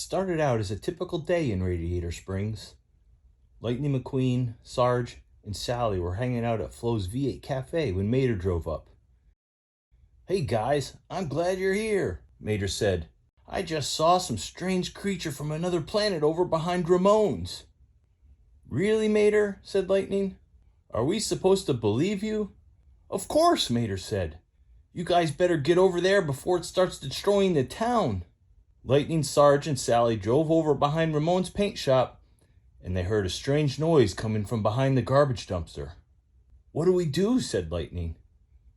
started out as a typical day in Radiator Springs. Lightning McQueen, Sarge, and Sally were hanging out at Flo's V8 Cafe when Mater drove up. "Hey guys, I'm glad you're here," Mater said. "I just saw some strange creature from another planet over behind Ramone's." "Really, Mater?" said Lightning. "Are we supposed to believe you?" "Of course," Mater said. "You guys better get over there before it starts destroying the town." Lightning, Sarge, and Sally drove over behind Ramone's paint shop, and they heard a strange noise coming from behind the garbage dumpster. "What do we do?" said Lightning.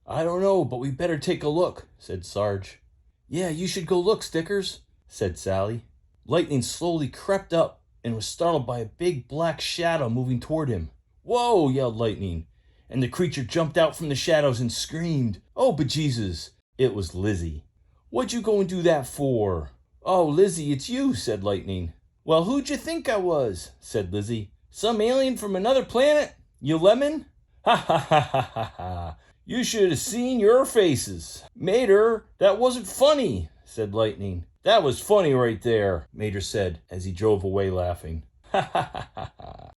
"I don't know, but we better take a look," said Sarge. "Yeah, you should go look, Stickers," said Sally. Lightning slowly crept up and was startled by a big black shadow moving toward him. "Whoa!" yelled Lightning, and the creature jumped out from the shadows and screamed. "Oh, bejesus!" It was Lizzie. "What'd you go and do that for?" "Oh, Lizzie, it's you," said Lightning. "Well, who'd you think I was?" said Lizzie. "Some alien from another planet? You lemon?" "Ha ha ha ha ha ha! You should have seen your faces." "Mater, that wasn't funny," said Lightning. "That was funny right there," Mater said as he drove away laughing. "Ha ha ha ha ha!"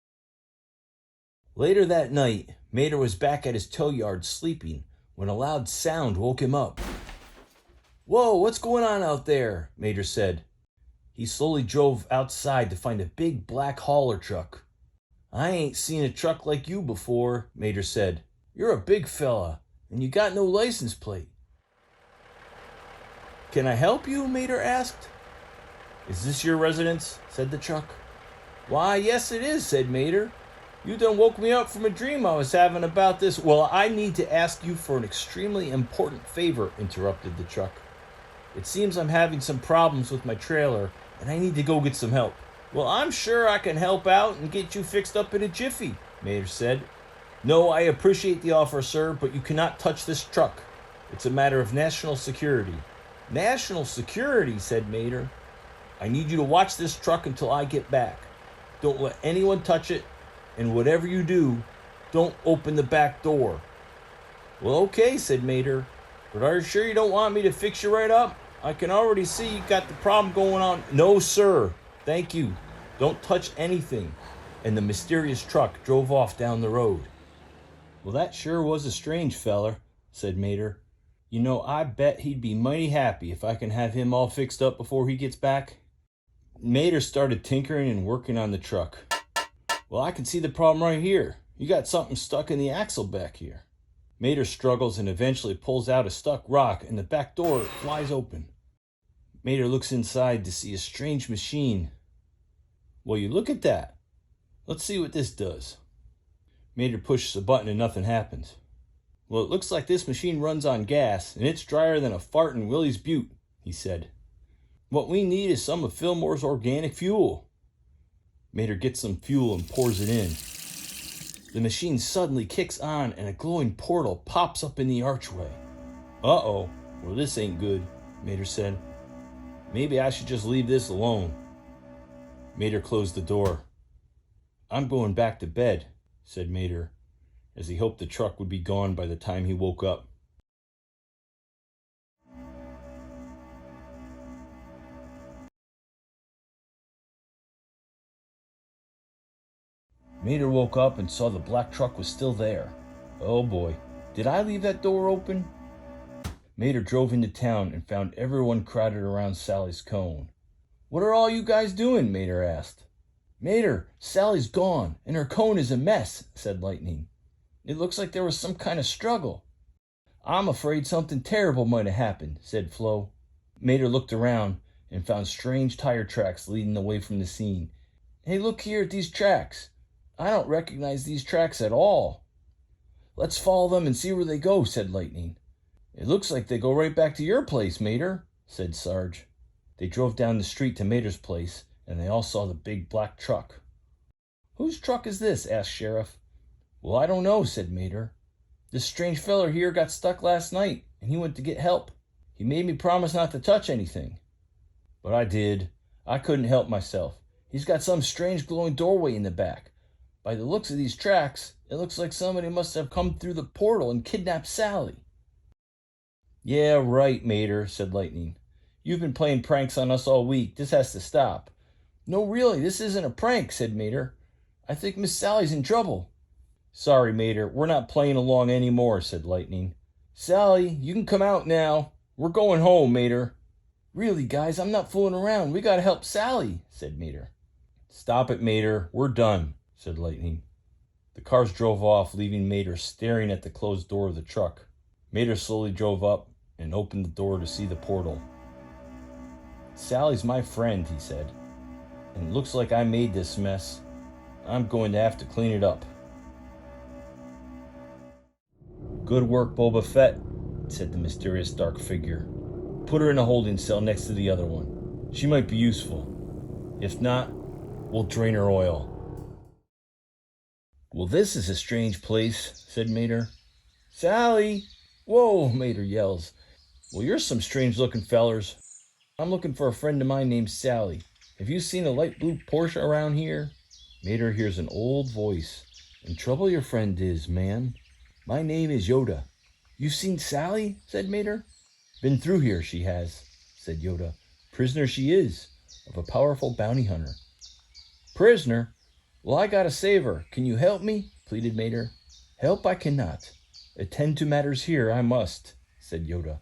Later that night, Mater was back at his tow yard sleeping when a loud sound woke him up. "Whoa, what's going on out there?" Mater said. He slowly drove outside to find a big black hauler truck. "I ain't seen a truck like you before," Mater said. "You're a big fella, and you got no license plate." "Can I help you?" Mater asked. "Is this your residence?" said the truck. "Why, yes it is," said Mater. "You done woke me up from a dream I was having about this." "Well, I need to ask you for an extremely important favor," interrupted the truck. "It seems I'm having some problems with my trailer, and I need to go get some help." "Well, I'm sure I can help out and get you fixed up in a jiffy," Mater said. "No, I appreciate the offer, sir, but you cannot touch this truck. It's a matter of national security." "National security?" said Mater. "I need you to watch this truck until I get back. Don't let anyone touch it, and whatever you do, don't open the back door." "Well, okay," said Mater, "but are you sure you don't want me to fix you right up? I can already see you got the problem going on." "No, sir. Thank you. Don't touch anything." And the mysterious truck drove off down the road. "Well, that sure was a strange feller," said Mater. "You know, I bet he'd be mighty happy if I can have him all fixed up before he gets back." Mater started tinkering and working on the truck. "Well, I can see the problem right here. You got something stuck in the axle back here." Mater struggles and eventually pulls out a stuck rock, and the back door flies open. Mater looks inside to see a strange machine. "Well, you look at that. Let's see what this does." Mater pushes a button and nothing happens. "Well, it looks like this machine runs on gas, and it's drier than a fart in Willie's Butte," he said. "What we need is some of Fillmore's organic fuel." Mater gets some fuel and pours it in. The machine suddenly kicks on, and a glowing portal pops up in the archway. "Uh-oh, well this ain't good," Mater said. "Maybe I should just leave this alone." Mater closed the door. "I'm going back to bed," said Mater, as he hoped the truck would be gone by the time he woke up. Mater woke up and saw the black truck was still there. "Oh boy, did I leave that door open?" Mater drove into town and found everyone crowded around Sally's cone. "What are all you guys doing?" Mater asked. "Mater, Sally's gone, and her cone is a mess," said Lightning. "It looks like there was some kind of struggle." "I'm afraid something terrible might have happened," said Flo. Mater looked around and found strange tire tracks leading away from the scene. "Hey, look here at these tracks. I don't recognize these tracks at all." "Let's follow them and see where they go," said Lightning. "It looks like they go right back to your place, Mater," said Sarge. They drove down the street to Mater's place, and they all saw the big black truck. "Whose truck is this?" asked Sheriff. "Well, I don't know," said Mater. "This strange feller here got stuck last night, and he went to get help. He made me promise not to touch anything. But I did. I couldn't help myself. He's got some strange glowing doorway in the back. By the looks of these tracks, it looks like somebody must have come through the portal and kidnapped Sally." "Yeah, right, Mater," said Lightning. You've been playing pranks on us all week. This has to stop." "No, really, this isn't a prank," said Mater. "I think Miss Sally's in trouble." "Sorry, Mater, we're not playing along anymore," said Lightning. "Sally, you can come out now. We're going home, Mater." "Really, guys, I'm not fooling around. We gotta help Sally," said Mater. "Stop it, Mater. We're done," said Lightning. The cars drove off, leaving Mater staring at the closed door of the truck. Mater slowly drove up and opened the door to see the portal. "Sally's my friend," he said, "and it looks like I made this mess. I'm going to have to clean it up." "Good work, Boba Fett," said the mysterious dark figure. "Put her in a holding cell next to the other one. She might be useful. If not, we'll drain her oil." "Well, this is a strange place," said Mater. "Sally!" "Whoa!" Mater yells. "Well, you're some strange-looking fellers. I'm looking for a friend of mine named Sally. Have you seen a light blue Porsche around here?" Mater hears an old voice. "In trouble your friend is, man. My name is Yoda." "You've seen Sally?" said Mater. "Been through here, she has," said Yoda. "Prisoner she is, of a powerful bounty hunter." "Prisoner? Well, I gotta save her. Can you help me?" pleaded Mater. "Help I cannot. Attend to matters here I must," said Yoda.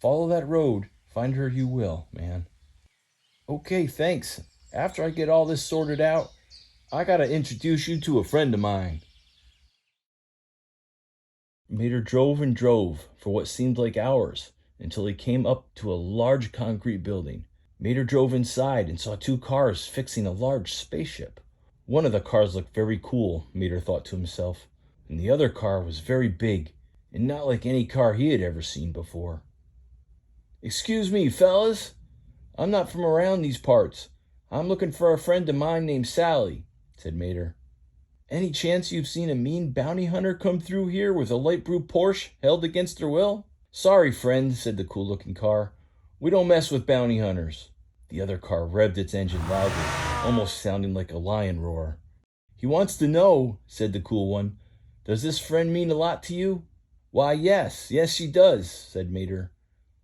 "Follow that road. Find her you will, man." "Okay, thanks. After I get all this sorted out, I gotta introduce you to a friend of mine." Mater drove and drove for what seemed like hours until he came up to a large concrete building. Mater drove inside and saw two cars fixing a large spaceship. One of the cars looked very cool, Mater thought to himself, and the other car was very big and not like any car he had ever seen before. "Excuse me, fellas. I'm not from around these parts. I'm looking for a friend of mine named Sally," said Mater. "Any chance you've seen a mean bounty hunter come through here with a light blue Porsche held against her will?" "Sorry, friend," said the cool-looking car. "We don't mess with bounty hunters." The other car revved its engine loudly, almost sounding like a lion roar. "He wants to know," said the cool one, "does this friend mean a lot to you?" "Why, yes, she does," said Mater.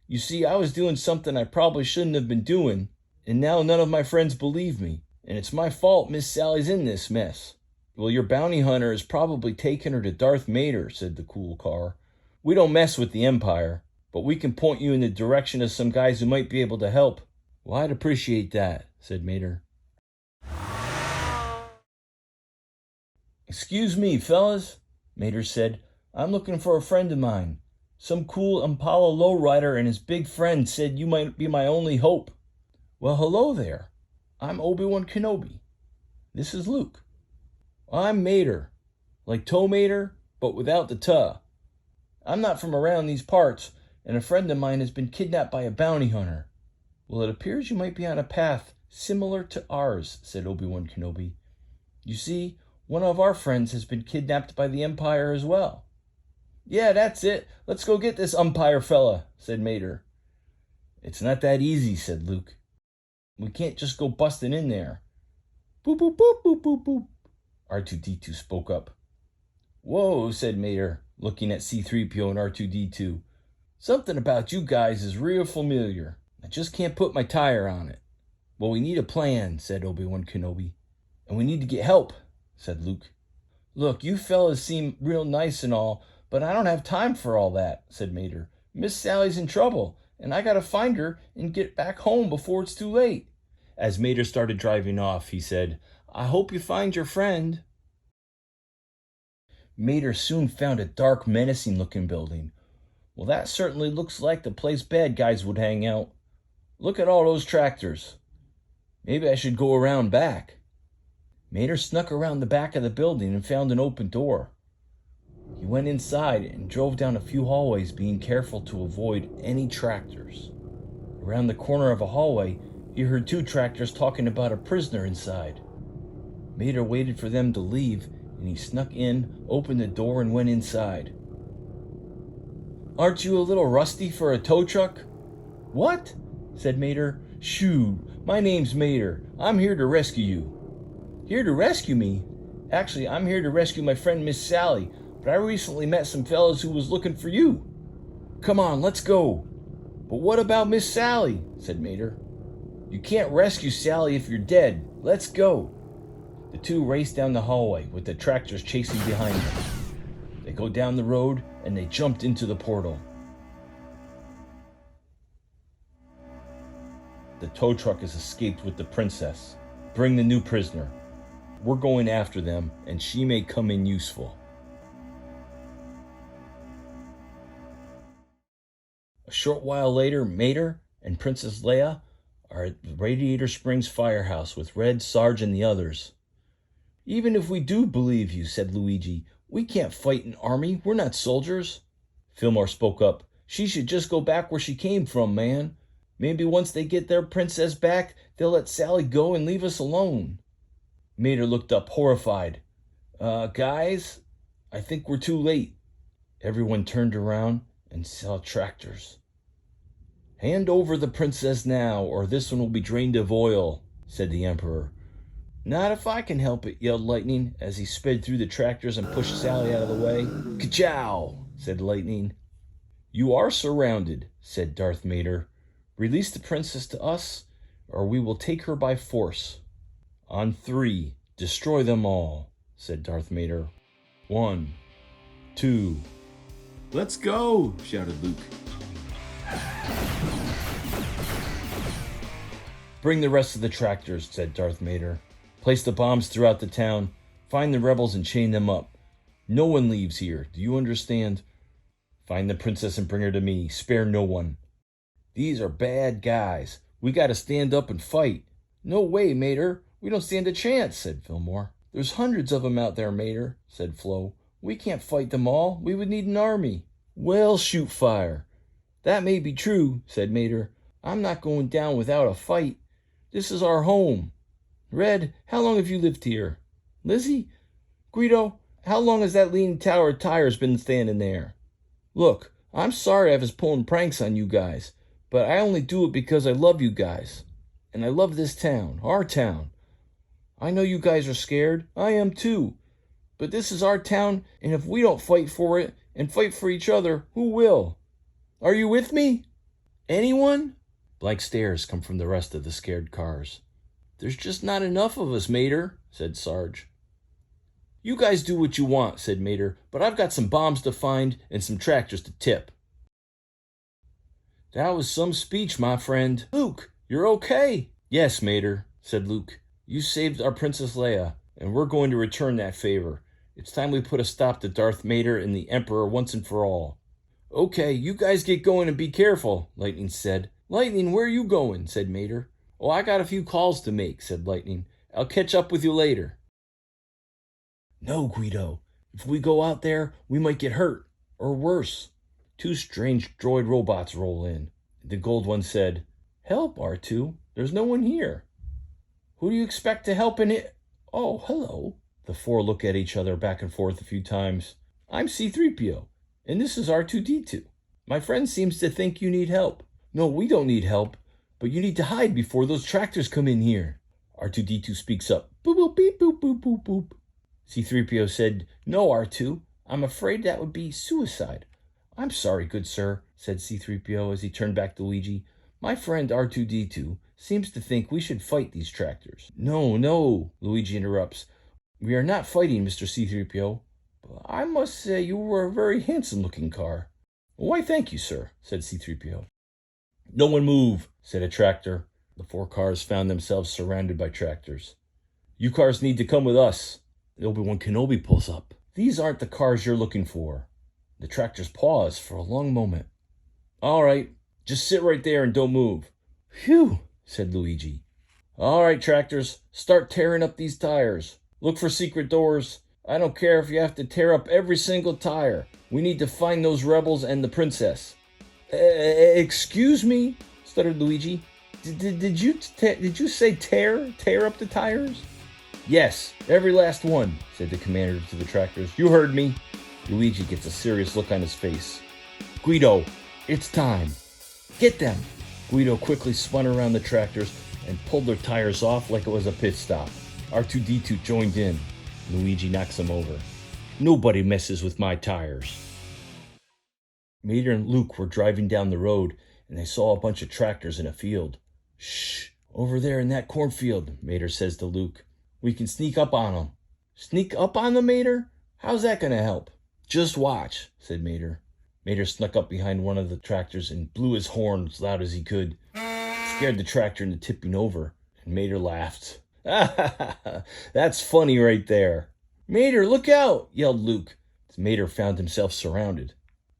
"You see, I was doing something I probably shouldn't have been doing, and now none of my friends believe me, and it's my fault Miss Sally's in this mess." "Well, your bounty hunter has probably taken her to Darth Mater," said the cool car. "We don't mess with the Empire, but we can point you in the direction of some guys who might be able to help." "Well, I'd appreciate that," said Mater. "Excuse me, fellas," Mater said. "I'm looking for a friend of mine. Some cool Impala lowrider and his big friend said you might be my only hope." "Well, hello there. I'm Obi-Wan Kenobi. This is Luke." "I'm Mater, like Tow Mater, but without the tuh. I'm not from around these parts, and a friend of mine has been kidnapped by a bounty hunter." "Well, it appears you might be on a path similar to ours," said Obi-Wan Kenobi. "You see, one of our friends has been kidnapped by the Empire as well." "Yeah, that's it. Let's go get this umpire fella," said Mater. "It's not that easy," said Luke. "We can't just go busting in there." "Boop, boop, boop, boop, boop, boop," R2-D2 spoke up. "Whoa," said Mater, looking at C-3PO and R2-D2. "Something about you guys is real familiar. I just can't put my tire on it." "Well, we need a plan," said Obi-Wan Kenobi. "And we need to get help," said Luke. "Look, you fellas seem real nice and all, but I don't have time for all that," said Mater. "Miss Sally's in trouble, and I gotta find her and get back home before it's too late." As Mater started driving off, he said, "I hope you find your friend." Mater soon found a dark, menacing-looking building. "Well, that certainly looks like the place bad guys would hang out. Look at all those tractors. Maybe I should go around back." Mater snuck around the back of the building and found an open door. He went inside and drove down a few hallways, being careful to avoid any tractors. Around the corner of a hallway, he heard two tractors talking about a prisoner inside. Mater waited for them to leave, and he snuck in, opened the door, and went inside. "Aren't you a little rusty for a tow truck?" "What?" said Mater. "Shoo, my name's Mater. I'm here to rescue you." "Here to rescue me? Actually, I'm here to rescue my friend Miss Sally, but I recently met some fellows who was looking for you." "Come on, let's go." But what about Miss Sally? Said Mater. You can't rescue Sally if you're dead. Let's go. The two race down the hallway with the tractors chasing behind them. They go down the road and they jumped into the portal. The tow truck has escaped with the princess. Bring the new prisoner. We're going after them, and she may come in useful. A short while later, Mater and Princess Leia are at the Radiator Springs firehouse with Red, Sarge, and the others. Even if we do believe you, said Luigi, we can't fight an army. We're not soldiers. Fillmore spoke up. She should just go back where she came from, man. Maybe once they get their princess back, they'll let Sally go and leave us alone. Mater looked up, horrified. Guys, I think we're too late. Everyone turned around and saw tractors. Hand over the princess now, or this one will be drained of oil, said the Emperor. Not if I can help it, yelled Lightning as he sped through the tractors and pushed Sally out of the way. Ka-chow, said Lightning. You are surrounded, said Darth Mater. Release the princess to us, or we will take her by force. On 3, destroy them all, said Darth Mater. 1, 2. Let's go, shouted Luke. Bring the rest of the tractors, said Darth Mater. Place the bombs throughout the town. Find the rebels and chain them up. No one leaves here, do you understand? Find the princess and bring her to me. Spare no one. These are bad guys. We gotta stand up and fight. No way, Mater. We don't stand a chance, said Fillmore. There's hundreds of them out there, Mater, said Flo. We can't fight them all. We would need an army. Well, shoot fire. That may be true, said Mater. I'm not going down without a fight. This is our home. Red, how long have you lived here? Lizzie? Guido, how long has that leaning tower of tires been standing there? Look, I'm sorry I was pulling pranks on you guys, but I only do it because I love you guys. And I love this town, our town. I know you guys are scared. I am too. But this is our town, and if we don't fight for it and fight for each other, who will? Are you with me? Anyone? Blank stares come from the rest of the scared cars. There's just not enough of us, Mater, said Sarge. You guys do what you want, said Mater, but I've got some bombs to find and some tractors to tip. That was some speech, my friend. Luke, you're okay? Yes, Mater, said Luke. You saved our Princess Leia, and we're going to return that favor. It's time we put a stop to Darth Mater and the Emperor once and for all. Okay, you guys get going and be careful, Lightning said. Lightning, where are you going? Said Mater. Oh, I got a few calls to make, said Lightning. I'll catch up with you later. No, Guido. If we go out there, we might get hurt, or worse. 2 strange droid robots roll in. The gold one said, Help, R2. There's no one here. Who do you expect to help in it? Oh, hello. The 4 look at each other back and forth a few times. I'm C-3PO, and this is R2-D2. My friend seems to think you need help. No, we don't need help, but you need to hide before those tractors come in here. R2-D2 speaks up. Boop, boop, beep, boop, boop, boop, boop. C-3PO said, No, R2. I'm afraid that would be suicide. I'm sorry, good sir, said C-3PO as he turned back to Luigi. My friend R2-D2 seems to think we should fight these tractors. No, Luigi interrupts. We are not fighting, Mr. C-3PO. But I must say you were a very handsome-looking car. Why, thank you, sir, said C-3PO. No one move, said a tractor. The 4 cars found themselves surrounded by tractors. You cars need to come with us. Obi-Wan Kenobi pulls up. These aren't the cars you're looking for. The tractors pause for a long moment. All right, just sit right there and don't move. Phew, said Luigi. All right, tractors, start tearing up these tires. Look for secret doors. I don't care if you have to tear up every single tire. We need to find those rebels and the princess. Excuse me, stuttered Luigi. Did you say tear up the tires? Yes, every last one, said the commander to the tractors. You heard me. Luigi gets a serious look on his face. Guido, it's time. Get them. Guido quickly spun around the tractors and pulled their tires off like it was a pit stop. R2-D2 joined in. Luigi knocks him over. Nobody messes with my tires. Mater and Luke were driving down the road, and they saw a bunch of tractors in a field. Shh, over there in that cornfield, Mater says to Luke. We can sneak up on them. Sneak up on them, Mater? How's that going to help? Just watch, said Mater. Mater snuck up behind one of the tractors and blew his horn as loud as he could. It scared the tractor into tipping over, and Mater laughed. That's funny right there. Mater, look out, yelled Luke, as Mater found himself surrounded.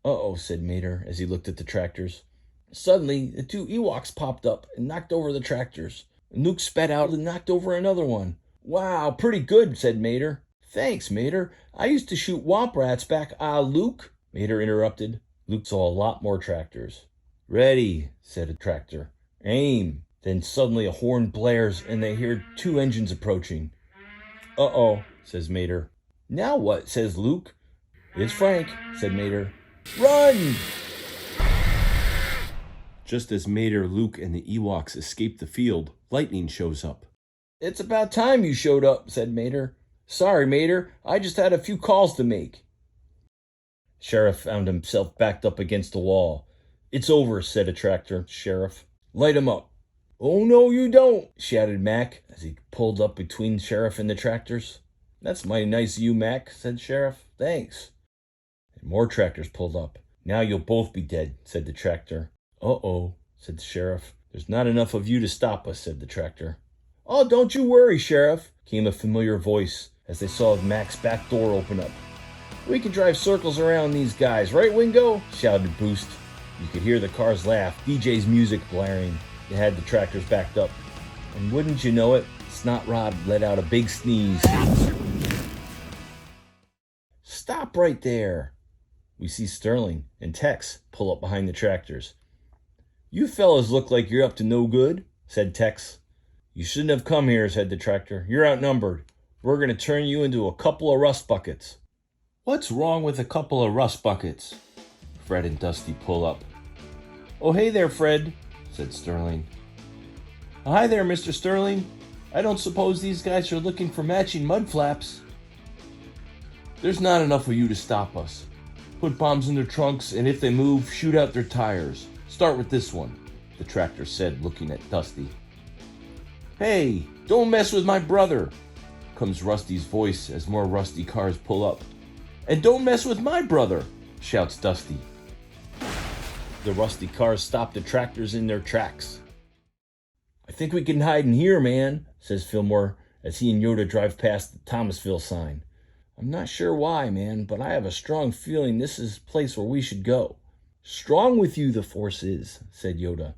Uh-oh, said Mater as he looked at the tractors. Suddenly, the 2 Ewoks popped up and knocked over the tractors. And Luke spat out and knocked over another one. Wow, pretty good, said Mater. Thanks, Mater. I used to shoot womp rats back, Luke, Mater interrupted. Luke saw a lot more tractors. Ready, said a tractor. Aim. Then suddenly a horn blares and they hear 2 engines approaching. Uh-oh, says Mater. Now what, says Luke. It's Frank, said Mater. Run! Just as Mater, Luke, and the Ewoks escape the field, Lightning shows up. It's about time you showed up, said Mater. Sorry, Mater, I just had a few calls to make. Sheriff found himself backed up against the wall. It's over, said a tractor. Sheriff, light him up. Oh, no, you don't, shouted Mac as he pulled up between Sheriff and the tractors. That's mighty nice of you, Mac, said Sheriff. Thanks. And more tractors pulled up. Now you'll both be dead, said the tractor. Uh-oh, said the Sheriff. There's not enough of you to stop us, said the tractor. Oh, don't you worry, Sheriff, came a familiar voice as they saw Mac's back door open up. We can drive circles around these guys, right, Wingo? Shouted Boost. You could hear the cars laugh, DJ's music blaring. They had the tractors backed up. And wouldn't you know it, Snot Rod let out a big sneeze. Stop right there. We see Sterling and Tex pull up behind the tractors. You fellas look like you're up to no good, said Tex. You shouldn't have come here, said the tractor. You're outnumbered. We're going to turn you into a couple of rust buckets. What's wrong with a couple of rust buckets? Fred and Dusty pull up. Oh, hey there, Fred, said Sterling. Hi there, Mr. Sterling. I don't suppose these guys are looking for matching mud flaps. There's not enough of you to stop us. Put bombs in their trunks, and if they move, shoot out their tires. Start with this one, the tractor said, looking at Dusty. Hey, don't mess with my brother, comes Rusty's voice as more rusty cars pull up. And don't mess with my brother, shouts Dusty. The rusty cars stop the tractors in their tracks. I think we can hide in here, man, says Fillmore as he and Yoda drive past the Thomasville sign. I'm not sure why, man, but I have a strong feeling this is the place where we should go. Strong with you the Force is, said Yoda.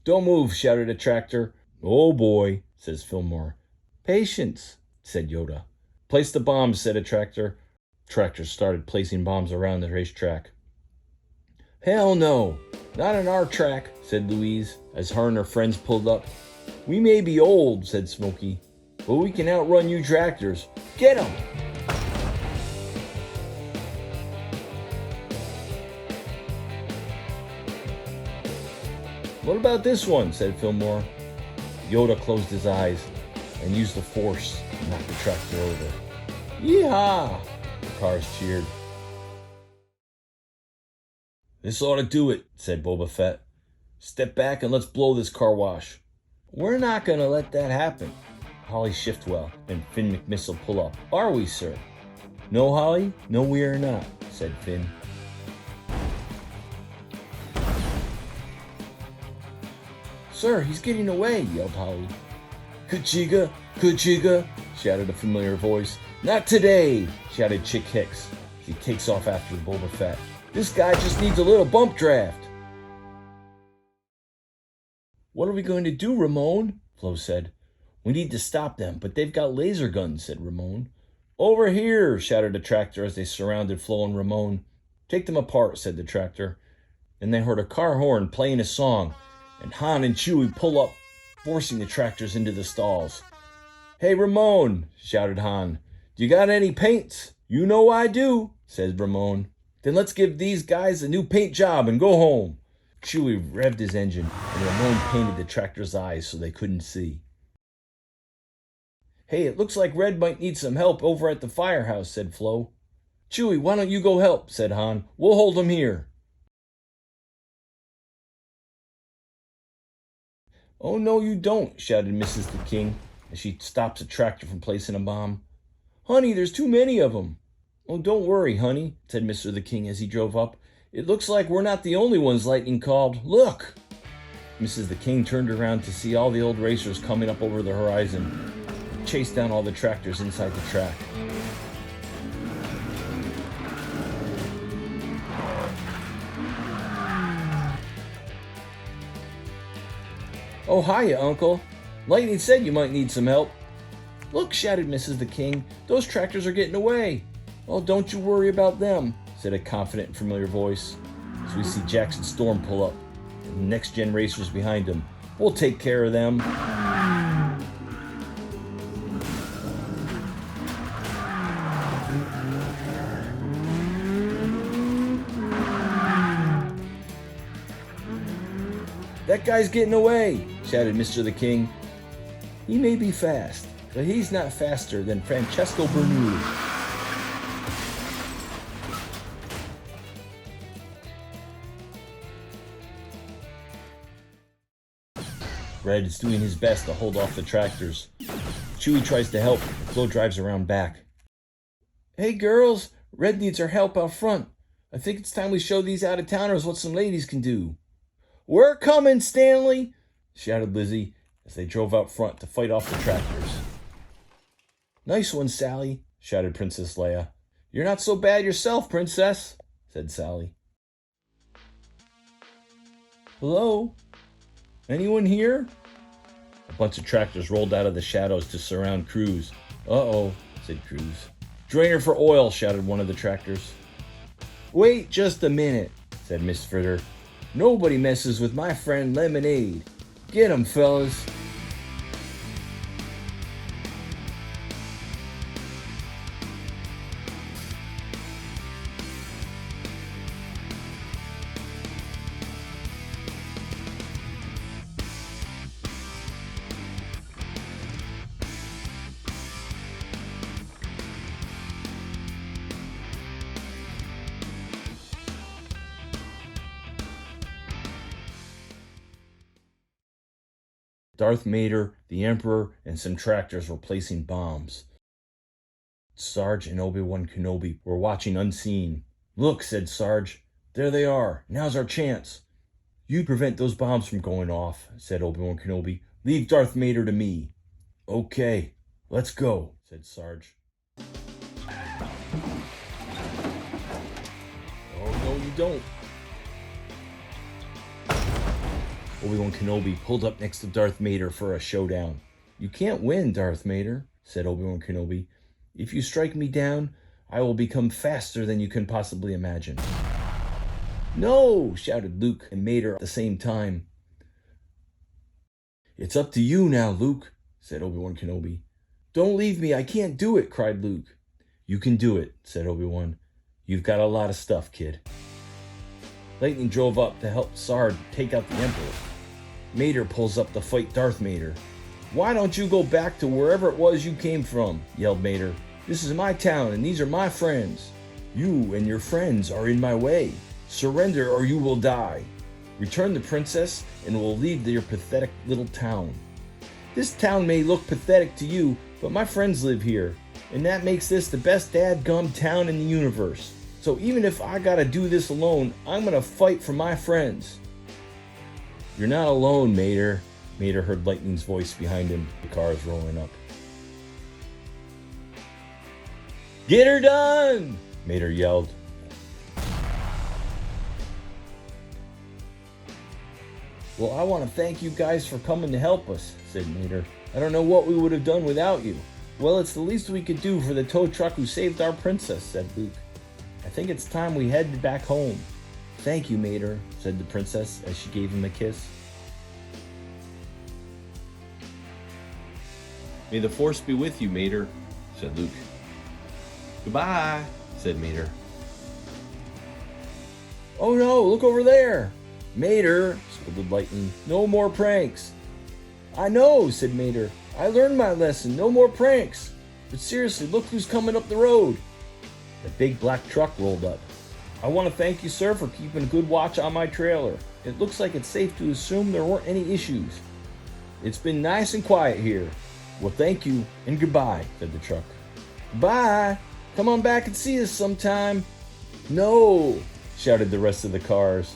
Don't move, shouted a tractor. Oh boy, says Fillmore. Patience, said Yoda. Place the bombs, said a tractor. Tractors started placing bombs around the racetrack. Hell no, not on our track, said Louise as her and her friends pulled up. We may be old, said Smokey, but we can outrun you tractors. Get 'em! What about this one, said Fillmore. Yoda closed his eyes and used the Force to knock the tractor over. Yeehaw! The cars cheered. This ought to do it, said Boba Fett. Step back and let's blow this car wash. We're not going to let that happen. Holly Shiftwell and Finn McMissile pull up. Are we, sir? No, Holly? No, we are not, said Finn. Sir, he's getting away, yelled Holly. Kachiga, Kachiga, shouted a familiar voice. Not today, shouted Chick Hicks. He takes off after Boba Fett. This guy just needs a little bump draft. What are we going to do, Ramone? Flo said. We need to stop them, but they've got laser guns, said Ramone. Over here, shouted a tractor as they surrounded Flo and Ramone. Take them apart, said the tractor. Then they heard a car horn playing a song, and Han and Chewie pull up, forcing the tractors into the stalls. Hey, Ramone, shouted Han. Do you got any paints? You know I do, said Ramone. Then let's give these guys a new paint job and go home. Chewie revved his engine, and Ramone painted the tractor's eyes so they couldn't see. Hey, it looks like Red might need some help over at the firehouse, said Flo. Chewie, why don't you go help, said Han. We'll hold him here. "Oh, no, you don't," shouted Mrs. the King as she stops a tractor from placing a bomb. "Honey, there's too many of them." "Oh, don't worry, honey," said Mr. the King as he drove up. "It looks like we're not the only ones lightning called. Look!" Mrs. the King turned around to see all the old racers coming up over the horizon, chased down all the tractors inside the track. "Oh, hiya, Uncle. Lightning said you might need some help." "Look," shouted Mrs. the King, "those tractors are getting away." "Oh, don't you worry about them," said a confident and familiar voice, as we see Jackson Storm pull up, and the next-gen racers behind him. "We'll take care of them." "That guy's getting away," shouted Mr. the King. "He may be fast, but he's not faster than Francesco Bernoulli." Red is doing his best to hold off the tractors. Chewie tries to help, but Flo drives around back. "Hey girls, Red needs our help out front. I think it's time we show these out-of-towners what some ladies can do." "We're coming, Stanley!" shouted Lizzie as they drove out front to fight off the tractors. "Nice one, Sally," shouted Princess Leia. "You're not so bad yourself, Princess," said Sally. "Hello? Anyone here?" A bunch of tractors rolled out of the shadows to surround Cruz. "Uh-oh," said Cruz. "Drainer for oil," shouted one of the tractors. "Wait just a minute," said Miss Fritter. "Nobody messes with my friend Lemonade. Get 'em, fellas." Darth Vader, the Emperor, and some tractors were placing bombs. Sarge and Obi-Wan Kenobi were watching unseen. "Look," said Sarge. "There they are. Now's our chance." "You prevent those bombs from going off," said Obi-Wan Kenobi. "Leave Darth Vader to me." "Okay, let's go," said Sarge. "Oh, no, you don't." Obi-Wan Kenobi pulled up next to Darth Vader for a showdown. "You can't win, Darth Vader," said Obi-Wan Kenobi. "If you strike me down, I will become faster than you can possibly imagine." "No!" shouted Luke and Vader at the same time. "It's up to you now, Luke," said Obi-Wan Kenobi. "Don't leave me, I can't do it," cried Luke. "You can do it," said Obi-Wan. "You've got a lot of stuff, kid." Lightning drove up to help Sarge take out the Emperor. Vader pulls up to fight Darth Vader. "Why don't you go back to wherever it was you came from?" yelled Vader. "This is my town and these are my friends. You and your friends are in my way. Surrender or you will die. Return the princess and we'll leave your pathetic little town. This town may look pathetic to you, but my friends live here, and that makes this the best dadgum town in the universe. So even if I gotta do this alone, I'm gonna fight for my friends." "You're not alone, Vader." Vader heard Lightning's voice behind him. The car is rolling up. "Get her done!" Vader yelled. "Well, I want to thank you guys for coming to help us," said Vader. "I don't know what we would have done without you." "Well, it's the least we could do for the tow truck who saved our princess," said Luke. "I think it's time we headed back home." "Thank you, Vader," said the princess as she gave him a kiss. "May the Force be with you, Vader," said Luke. "Goodbye," said Vader. "Oh no, look over there!" "Vader," scolded Lightning, "no more pranks." "I know," said Vader. "I learned my lesson, no more pranks. But seriously, look who's coming up the road." The big black truck rolled up. "I want to thank you, sir, for keeping a good watch on my trailer. It looks like it's safe to assume there weren't any issues." It's been nice and quiet here. Well, thank you and goodbye, said the truck. Bye. Come on back and see us sometime. No, shouted the rest of the cars.